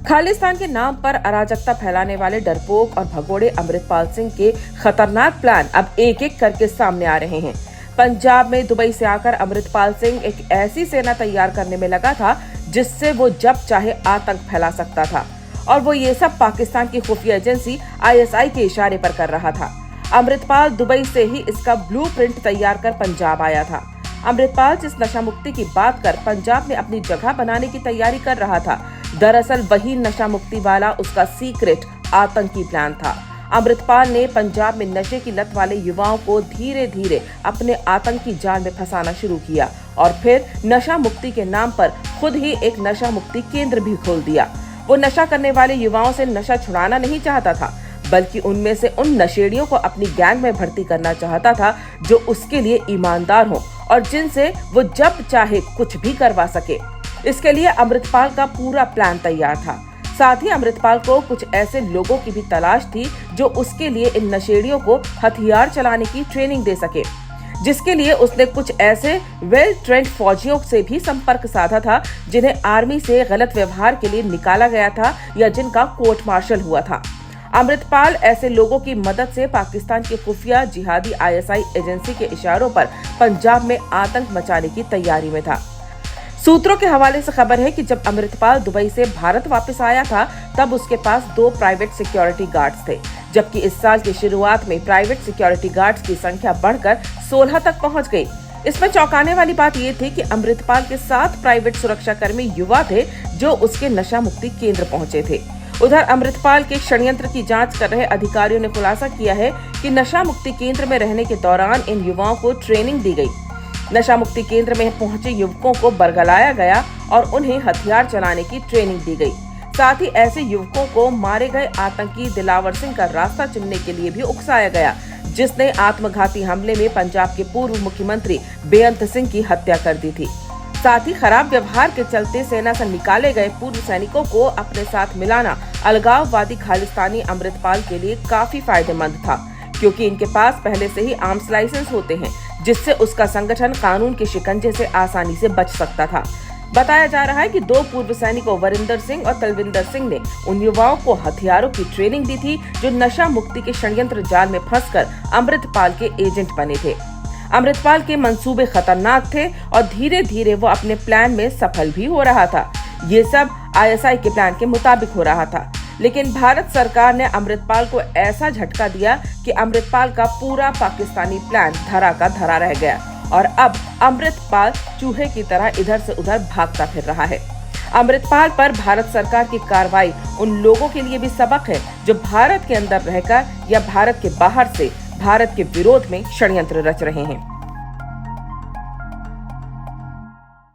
खालिस्तान के नाम पर अराजकता फैलाने वाले डरपोक और भगोड़े अमृतपाल सिंह के खतरनाक प्लान अब एक एक करके सामने आ रहे हैं। पंजाब में दुबई से आकर अमृतपाल सिंह एक ऐसी सेना तैयार करने में लगा था जिससे वो जब चाहे आतंक फैला सकता था, और वो ये सब पाकिस्तान की खुफिया एजेंसी ISI के इशारे पर कर रहा था। अमृतपाल दुबई से ही इसका ब्लूप्रिंट तैयार कर पंजाब आया था। अमृतपाल जिस नशा मुक्ति की बात कर पंजाब में अपनी जगह बनाने की तैयारी कर रहा था, दरअसल वही नशा मुक्ति वाला उसका सीक्रेट आतंकी प्लान था। अमृतपाल ने पंजाब में नशे की लत वाले युवाओं को धीरे धीरे अपने आतंकी जाल में फंसाना शुरू किया और फिर नशा मुक्ति के नाम पर खुद ही एक नशा मुक्ति केंद्र भी खोल दिया। वो नशा करने वाले युवाओं से नशा छुड़ाना नहीं चाहता था, बल्कि उनमें से उन नशेड़ियों को अपनी गैंग में भर्ती करना चाहता था जो उसके लिए ईमानदार हो और जिनसे वो जब चाहे कुछ भी करवा सके। इसके लिए अमृतपाल का पूरा प्लान तैयार था। साथ ही अमृतपाल को कुछ ऐसे लोगों की भी तलाश थी जो उसके लिए इन नशेड़ियों को हथियार चलाने की ट्रेनिंग दे सके, जिसके लिए उसने कुछ ऐसे वेल ट्रेंड फौजियों से भी संपर्क साधा था जिन्हें आर्मी से गलत व्यवहार के लिए निकाला गया था या जिनका कोर्ट मार्शल हुआ था। अमृतपाल ऐसे लोगों की मदद से पाकिस्तान की खुफिया जिहादी ISI एजेंसी के इशारों पर पंजाब में आतंक मचाने की तैयारी में था। सूत्रों के हवाले से खबर है कि जब अमृतपाल दुबई से भारत वापस आया था तब उसके पास 2 प्राइवेट सिक्योरिटी गार्ड्स थे, जबकि इस साल की शुरुआत में प्राइवेट सिक्योरिटी गार्ड्स की संख्या बढ़कर 16 तक पहुंच गई। इसमें चौंकाने वाली बात ये थी कि अमृतपाल के 7 प्राइवेट सुरक्षाकर्मी युवा थे जो उसके नशा मुक्ति केंद्र पहुंचे थे। उधर अमृतपाल के षड्यंत्र की जांच कर रहे अधिकारियों ने खुलासा किया है कि नशा मुक्ति केंद्र में रहने के दौरान इन युवाओं को ट्रेनिंग दी गई। नशा मुक्ति केंद्र में पहुंचे युवकों को बरगलाया गया और उन्हें हथियार चलाने की ट्रेनिंग दी गई। साथ ही ऐसे युवकों को मारे गए आतंकी दिलावर सिंह का रास्ता चुनने के लिए भी उकसाया गया, जिसने आत्मघाती हमले में पंजाब के पूर्व मुख्यमंत्री बेअंत सिंह की हत्या कर दी थी। साथ ही खराब व्यवहार के चलते सेना से निकाले गए पूर्व सैनिकों को अपने साथ मिलाना अलगाववादी खालिस्तानी अमृतपाल के लिए काफी फायदेमंद था, क्योंकि इनके पास पहले से ही आर्म्स लाइसेंस होते हैं, जिससे उसका संगठन कानून के शिकंजे से आसानी से बच सकता था। बताया जा रहा है कि 2 पूर्व सैनिकों वरिंदर सिंह और तलविंदर सिंह ने उन युवाओं को हथियारों की ट्रेनिंग दी थी जो नशा मुक्ति के षड्यंत्र जाल में फंसकर अमृतपाल के एजेंट बने थे। अमृतपाल के मंसूबे खतरनाक थे और धीरे धीरे वो अपने प्लान में सफल भी हो रहा था। ये सब ISI के प्लान के मुताबिक हो रहा था, लेकिन भारत सरकार ने अमृतपाल को ऐसा झटका दिया कि अमृतपाल का पूरा पाकिस्तानी प्लान धरा का धरा रह गया और अब अमृतपाल चूहे की तरह इधर से उधर भागता फिर रहा है। अमृतपाल पर भारत सरकार की कार्रवाई उन लोगों के लिए भी सबक है जो भारत के अंदर रहकर या भारत के बाहर से भारत के विरोध में षड्यंत्र रच रहे हैं।